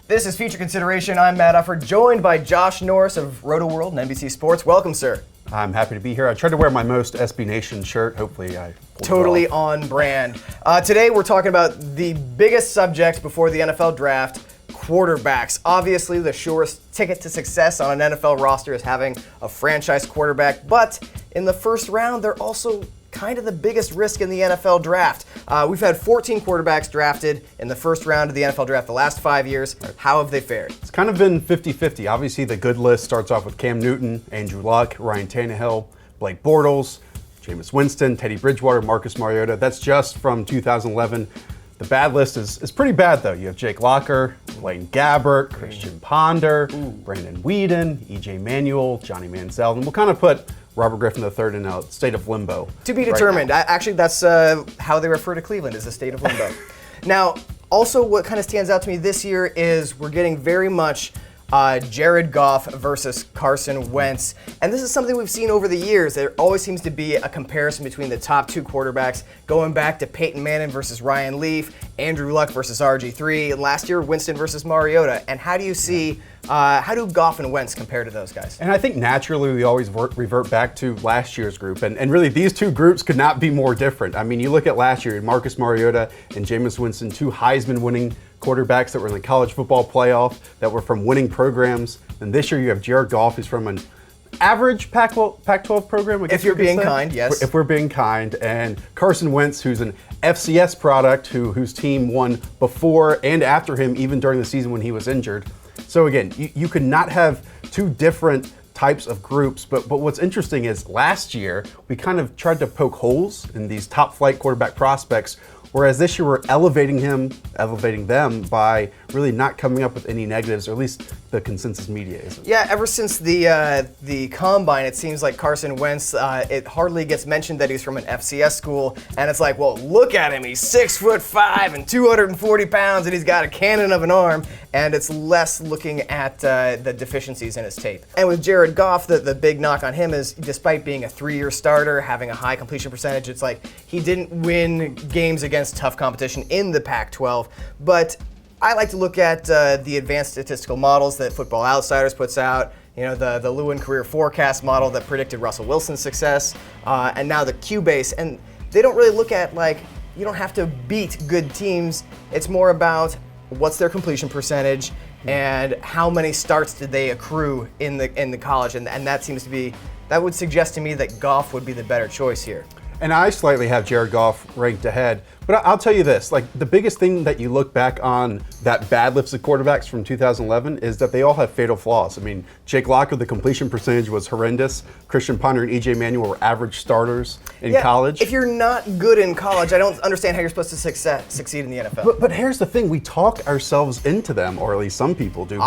This is Feature Consideration. I'm Matt Ufford, joined by Josh Norris of Roto World and NBC Sports. Welcome, sir. I'm happy to be here. I tried to wear my most SB Nation shirt. Hopefully I pulled Totally it off. on brand. Today we're talking about the biggest subject before the NFL draft, quarterbacks. Obviously, the surest ticket to success on an NFL roster is having a franchise quarterback, but in the first round, they're also kind of the biggest risk in the NFL draft. We've had 14 quarterbacks drafted in the first round of the NFL draft the last 5 years. How have they fared? It's kind of been 50-50. Obviously, the good list starts off with Cam Newton, Andrew Luck, Ryan Tannehill, Blake Bortles, Jameis Winston, Teddy Bridgewater, Marcus Mariota. That's just from 2011. The bad list is pretty bad, though. You have Jake Locker, Blaine Gabbert, Christian Ponder, Brandon Weeden, E.J. Manuel, Johnny Manziel, and we'll kind of put Robert Griffin III in a state of limbo. To be determined. Actually, that's how they refer to Cleveland, is a state of limbo. Now, also what kind of stands out to me this year is we're getting very much Jared Goff versus Carson Wentz. And this is something we've seen over the years. There always seems to be a comparison between the top two quarterbacks, going back to Peyton Manning versus Ryan Leaf, Andrew Luck versus RG3, and last year Winston versus Mariota. And how do you see, how do Goff and Wentz compare to those guys? And I think naturally we always revert back to last year's group. And really these two groups could not be more different. I mean, you look at last year, Marcus Mariota and Jameis Winston, two Heisman winning quarterbacks that were in the college football playoff, that were from winning programs. And this year you have Jared Goff, who's from an average Pac-12 program. I guess if you're being kind, yes. If we're being kind. And Carson Wentz, who's an FCS product, whose team won before and after him, even during the season when he was injured. So again, you could not have two different types of groups, but what's interesting is last year we kind of tried to poke holes in these top flight quarterback prospects, whereas this year we're elevating them by really not coming up with any negatives, or at least the consensus media isn't. Yeah, ever since the combine, it seems like Carson Wentz, it hardly gets mentioned that he's from an FCS school, and it's like, well, look at him, he's 6'5" and 240 pounds, and he's got a cannon of an arm, and it's less looking at the deficiencies in his tape. And with Jared Goff, the big knock on him is, despite being a 3-year starter, having a high completion percentage, it's like he didn't win games against tough competition in the Pac-12, but I like to look at the advanced statistical models that Football Outsiders puts out, you know, the Lewin Career Forecast model that predicted Russell Wilson's success, and now the Q-Base, and they don't really look at, like, you don't have to beat good teams. It's more about what's their completion percentage and how many starts did they accrue in the college, and that seems to be, that would suggest to me that Goff would be the better choice here. And I slightly have Jared Goff ranked ahead. But I'll tell you this, like, the biggest thing that you look back on that bad list of quarterbacks from 2011 is that they all have fatal flaws. I mean, Jake Locker, the completion percentage was horrendous. Christian Ponder and E.J. Manuel were average starters in college. If you're not good in college, I don't understand how you're supposed to succeed in the NFL. But here's the thing, we talk ourselves into them, or at least some people do,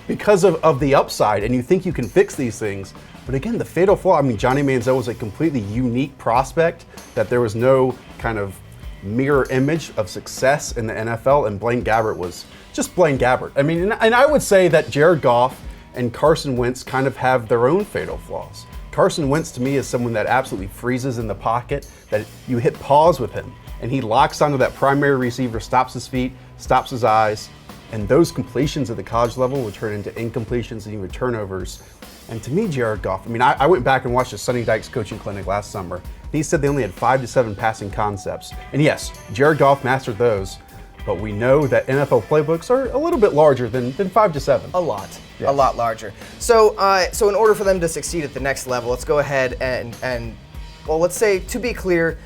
because of the upside, and you think you can fix these things. But again, the fatal flaw, I mean, Johnny Manziel was a completely unique prospect that there was no kind of mirror image of success in the NFL, and Blaine Gabbert was just Blaine Gabbert. I mean, and I would say that Jared Goff and Carson Wentz kind of have their own fatal flaws. Carson Wentz, to me, is someone that absolutely freezes in the pocket, that you hit pause with him, and he locks onto that primary receiver, stops his feet, stops his eyes, and those completions at the college level would turn into incompletions and even turnovers. And to me, Jared Goff, I mean, I went back and watched the Sonny Dykes coaching clinic last summer. He said they only had 5 to 7 passing concepts. And yes, Jared Goff mastered those, but we know that NFL playbooks are a little bit larger than 5 to 7. A lot. Yes. A lot larger. So in order for them to succeed at the next level, let's go ahead and well, let's say, to be clear,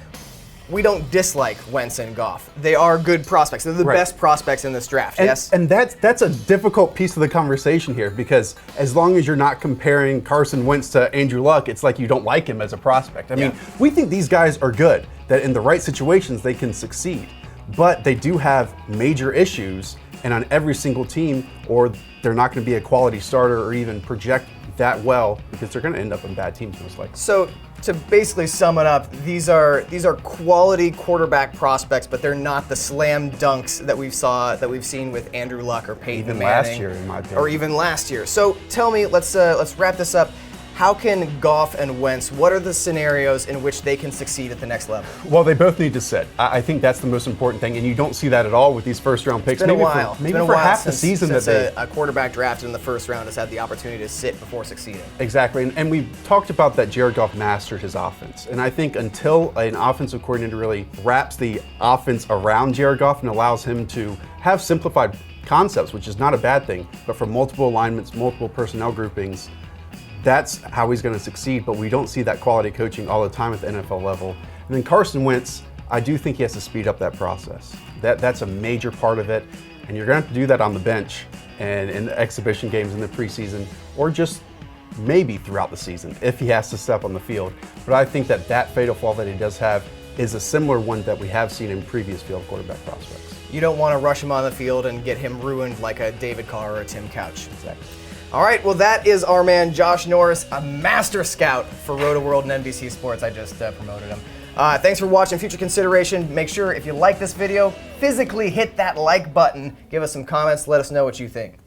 we don't dislike Wentz and Goff. They are good prospects. They're the best prospects in this draft, yes? And that's a difficult piece of the conversation here, because as long as you're not comparing Carson Wentz to Andrew Luck, it's like you don't like him as a prospect. I mean, we think these guys are good, that in the right situations they can succeed. But they do have major issues, and on every single team, or they're not going to be a quality starter or even project that well, because they're going to end up in bad teams most likely. So to basically sum it up, these are quality quarterback prospects, but they're not the slam dunks that we've seen with Andrew Luck or Peyton Manning. Even last year, in my opinion. Or even last year. So tell me, let's wrap this up. how can Goff and Wentz, what are the scenarios in which they can succeed at the next level? Well, they both need to sit. I think that's the most important thing, and you don't see that at all with these first-round picks. It's been a while. Maybe for half the season since a quarterback drafted in the first round has had the opportunity to sit before succeeding. Exactly, and we talked about that Jared Goff mastered his offense, and I think until an offensive coordinator really wraps the offense around Jared Goff and allows him to have simplified concepts, which is not a bad thing, but for multiple alignments, multiple personnel groupings, that's how he's going to succeed, but we don't see that quality coaching all the time at the NFL level. And then Carson Wentz, I do think he has to speed up that process. That's a major part of it, and you're going to have to do that on the bench and in the exhibition games in the preseason, or just maybe throughout the season if he has to step on the field. But I think that fatal flaw that he does have is a similar one that we have seen in previous field quarterback prospects. You don't want to rush him on the field and get him ruined like a David Carr or a Tim Couch. Exactly. All right, well, that is our man Josh Norris, a master scout for Roto-World and NBC Sports. I just promoted him. Thanks for watching Future Consideration. Make sure if you like this video, physically hit that like button. Give us some comments. Let us know what you think.